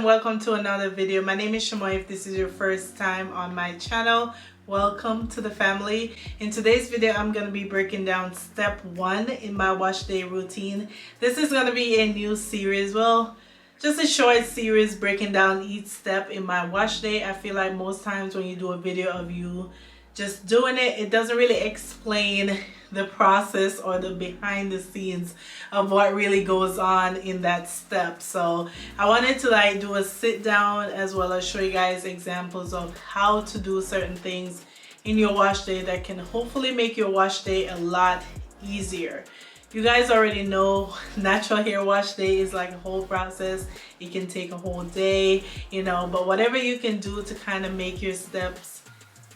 and welcome to another video. My name is Shamoy. If this is your first time on my channel, welcome to the family. In today's video, I'm going to be breaking down step 1 in my wash day routine. This is going to be a new series, well, just a short series breaking down each step in my wash day. I feel like most times when you do a video of you just doing it, it doesn't really explain the process or the behind the scenes of what really goes on in that step. So I wanted to do a sit down as well as show you guys examples of how to do certain things in your wash day that can hopefully make your wash day a lot easier. You guys already know natural hair wash day is like a whole process. It can take a whole day, but whatever you can do to kind of make your steps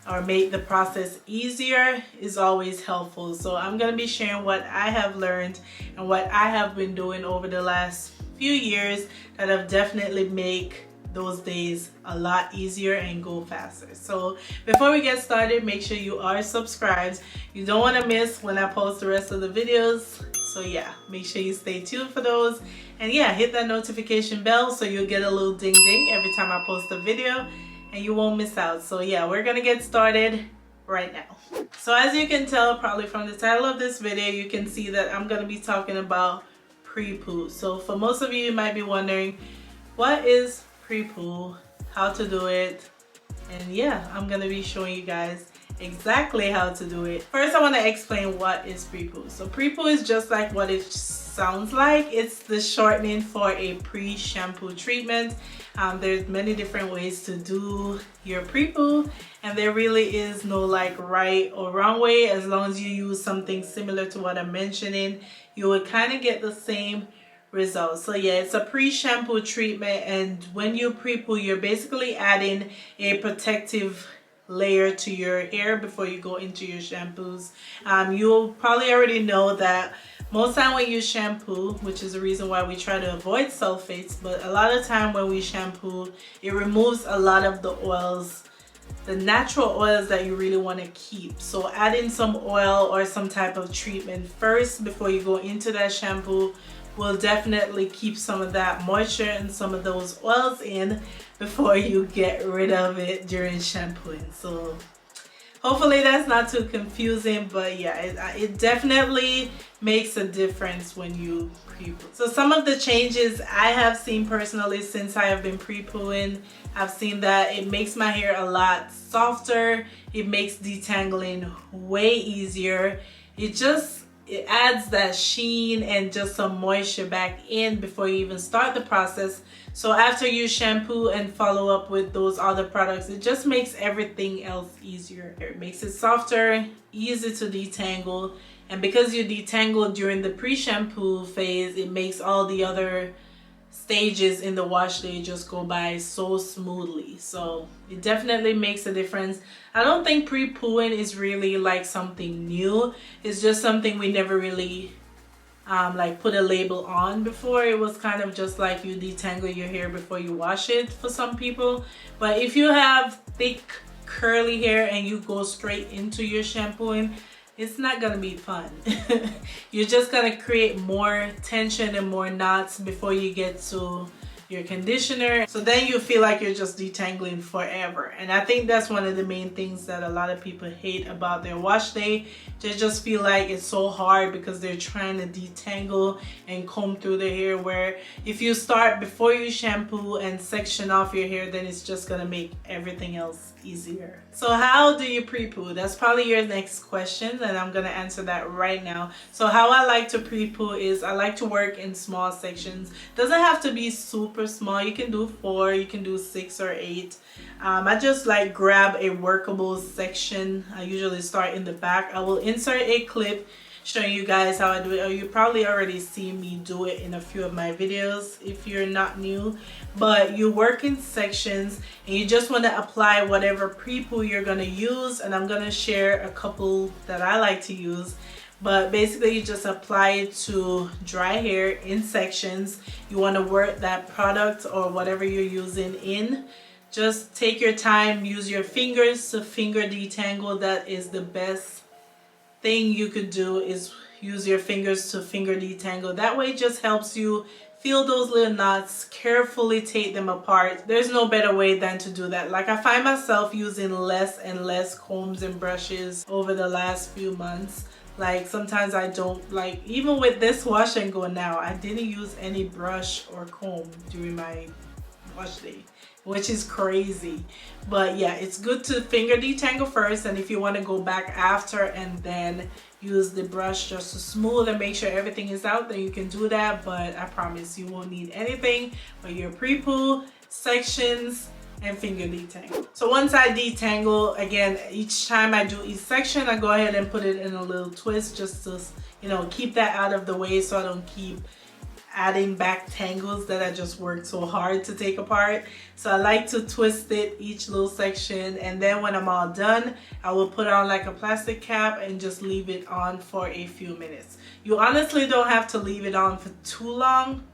or make the process easier is always helpful. So I'm going to be sharing what I have learned and what I have been doing over the last few years that have definitely make those days a lot easier and go faster. So before we get started, make sure you are subscribed. You don't want to miss when I post the rest of the videos. So yeah, make sure you stay tuned for those. And yeah, hit that notification bell so you'll get a little ding ding every time I post a video, and you won't miss out. So yeah, we're gonna get started right now. So as you can tell probably from the title of this video, you can see that I'm gonna be talking about pre-poo. So for most of you might be wondering, what is pre-poo, how to do it, and yeah, I'm gonna be showing you guys exactly how to do it. First, I want to explain what is pre-poo. So pre-poo is just like what it sounds like. It's the shortening for a pre-shampoo treatment. There's many different ways to do your pre-poo, and there really is no right or wrong way. As long as you use something similar to what I'm mentioning, you would kind of get the same results. So yeah, it's a pre-shampoo treatment, and when you pre-poo, you're basically adding a protective layer to your hair before you go into your shampoos. You'll probably already know that most time when you shampoo, which is the reason why we try to avoid sulfates, but a lot of time when we shampoo, it removes a lot of the oils, the natural oils that you really want to keep. So adding some oil or some type of treatment first before you go into that shampoo will definitely keep some of that moisture and some of those oils in before you get rid of it during shampooing. So hopefully that's not too confusing, but yeah, it definitely makes a difference when you pre-poo. So some of the changes I have seen personally since I have been pre-pooing, I've seen that it makes my hair a lot softer. It makes detangling way easier. It adds that sheen and just some moisture back in before you even start the process. So after you shampoo and follow up with those other products, it just makes everything else easier. It makes it softer, easy to detangle, and because you detangle during the pre-shampoo phase, it makes all the other stages in the wash day just go by so smoothly. So it definitely makes a difference. I don't think pre-pooing is really like something new. It's just something we never really put a label on before. It was kind of just like you detangle your hair before you wash it for some people. But if you have thick curly hair and you go straight into your shampooing, it's not gonna be fun. You're just gonna create more tension and more knots before you get to your conditioner. So then you feel like you're just detangling forever. And I think that's one of the main things that a lot of people hate about their wash day. They just feel like it's so hard because they're trying to detangle and comb through the hair, where if you start before you shampoo and section off your hair, then it's just gonna make everything else easier. So how do you pre-poo? That's probably your next question, and I'm gonna answer that right now. So how I like to pre-poo is I like to work in small sections. Doesn't have to be super small. You can do 4, you can do 6 or 8. I just grab a workable section. I usually start in the back. I will insert a clip showing you guys how I do it, or you probably already see me do it in a few of my videos if you're not new. But you work in sections and you just want to apply whatever pre-poo you're going to use, and I'm going to share a couple that I like to use. But basically you just apply it to dry hair in sections. You want to work that product or whatever you're using in. Just take your time, use your fingers to finger detangle. That is the best thing you could do, is use your fingers to finger detangle. That way it just helps you feel those little knots, carefully take them apart. There's no better way than to do that. Like, I find myself using less and less combs and brushes over the last few months. Like, sometimes I don't, like, even with this wash and go now, I didn't use any brush or comb during my wash day, which is crazy. But yeah, it's good to finger detangle first, and if you want to go back after and then use the brush just to smooth and make sure everything is out, then you can do that. But I promise you won't need anything but your pre-poo, sections, and finger detangle. So once I detangle, again, each time I do each section, I go ahead and put it in a little twist just to, you know, keep that out of the way so I don't keep adding back tangles that I just worked so hard to take apart. So I like to twist it each little section, and then when I'm all done, I will put on like a plastic cap and just leave it on for a few minutes. You honestly don't have to leave it on for too long.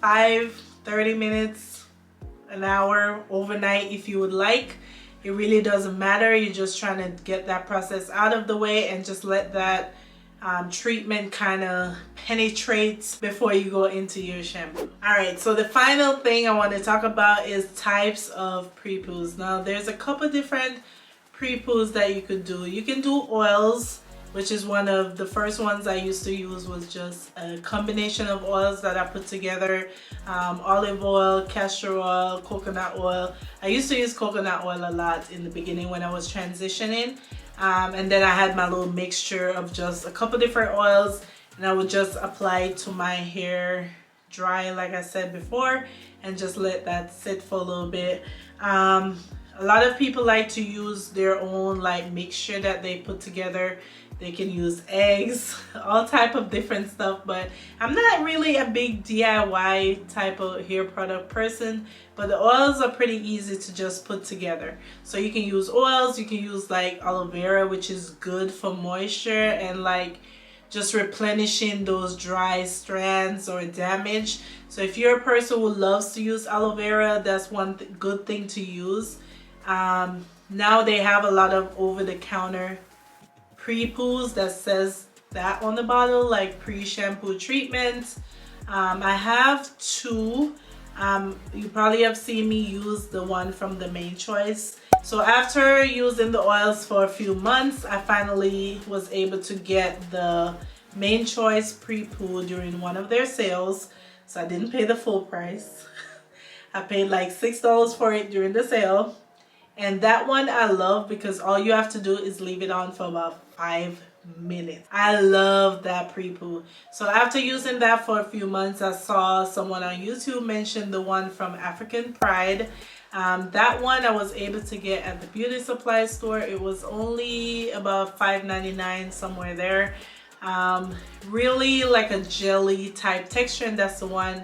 5-30 minutes, an hour, overnight if you would like. It really doesn't matter. You're just trying to get that process out of the way and just let that treatment kind of penetrates before you go into your shampoo. Alright, so the final thing I want to talk about is types of pre-poos. Now there's a couple different pre-poos that you could do. You can do oils, which is one of the first ones I used to use, was just a combination of oils that I put together. Olive oil, castor oil, coconut oil. I used to use coconut oil a lot in the beginning when I was transitioning. And then I had my little mixture of just a couple different oils, and I would just apply it to my hair, dry like I said before, and just let that sit for a little bit. A lot of people like to use their own like mixture that they put together. They can use eggs, all type of different stuff, but I'm not really a big DIY type of hair product person, but the oils are pretty easy to just put together. So you can use oils, you can use like aloe vera, which is good for moisture and like just replenishing those dry strands or damage. So if you're a person who loves to use aloe vera, that's one good thing to use. Now they have a lot of over-the-counter pre-poos that says that on the bottle, like pre-shampoo treatments. I have two. You probably have seen me use the one from the Main Choice. So after using the oils for a few months, I finally was able to get the Main Choice Prepoo during one of their sales. So I didn't pay the full price. I paid like $6 for it during the sale. And that one I love because all you have to do is leave it on for about 5 minutes. I love that pre-poo. So after using that for a few months, I saw someone on YouTube mention the one from African Pride. That one I was able to get at the beauty supply store. It was only about $5.99, somewhere there. Really like a jelly type texture, and that's the one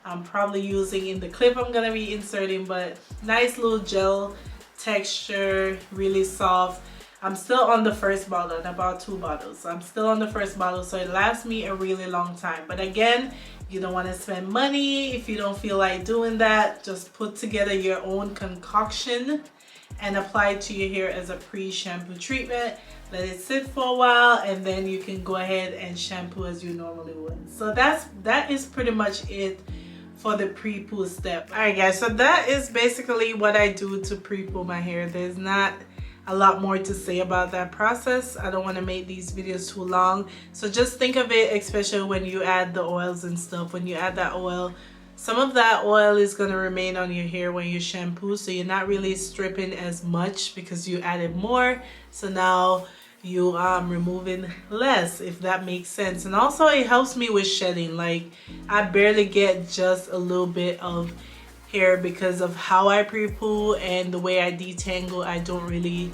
I'm probably using in the clip I'm gonna be inserting. But nice little gel texture, really soft. I'm still on the first bottle, and I bought 2 bottles. So I'm still on the first bottle, so it lasts me a really long time. But again, you don't want to spend money if you don't feel like doing that. Just put together your own concoction and apply it to your hair as a pre-shampoo treatment. Let it sit for a while, and then you can go ahead and shampoo as you normally would. So that is pretty much it for the pre-poo step. Alright guys, so that is basically what I do to pre-poo my hair. There's not a lot more to say about that process. I don't want to make these videos too long. So just think of it, especially when you add the oils and stuff. When you add that oil, some of that oil is going to remain on your hair when you shampoo. So you're not really stripping as much because you added more. So now you removing less, if that makes sense. And also it helps me with shedding. Like I barely get just a little bit of hair because of how I pre-poo and the way I detangle. I don't really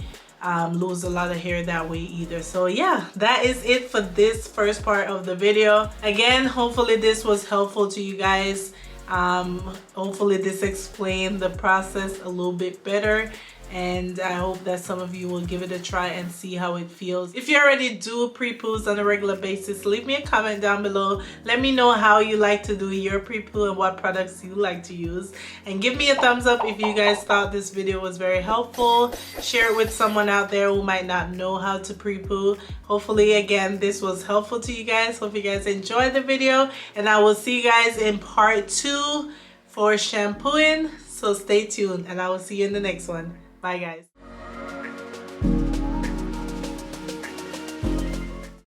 lose a lot of hair that way either. So yeah, that is it for this first part of the video. Again, hopefully this was helpful to you guys. Hopefully this explained the process a little bit better, and I hope that some of you will give it a try and see how it feels. If you already do prepoos on a regular basis, leave me a comment down below. Let me know how you like to do your prepoo and what products you like to use, and give me a thumbs up if you guys thought this video was very helpful. Share it with someone out there who might not know how to prepoo. Hopefully, again, this was helpful to you guys. Hope you guys enjoyed the video, and I will see you guys in part 2 for shampooing. So stay tuned, and I will see you in the next one. Bye guys.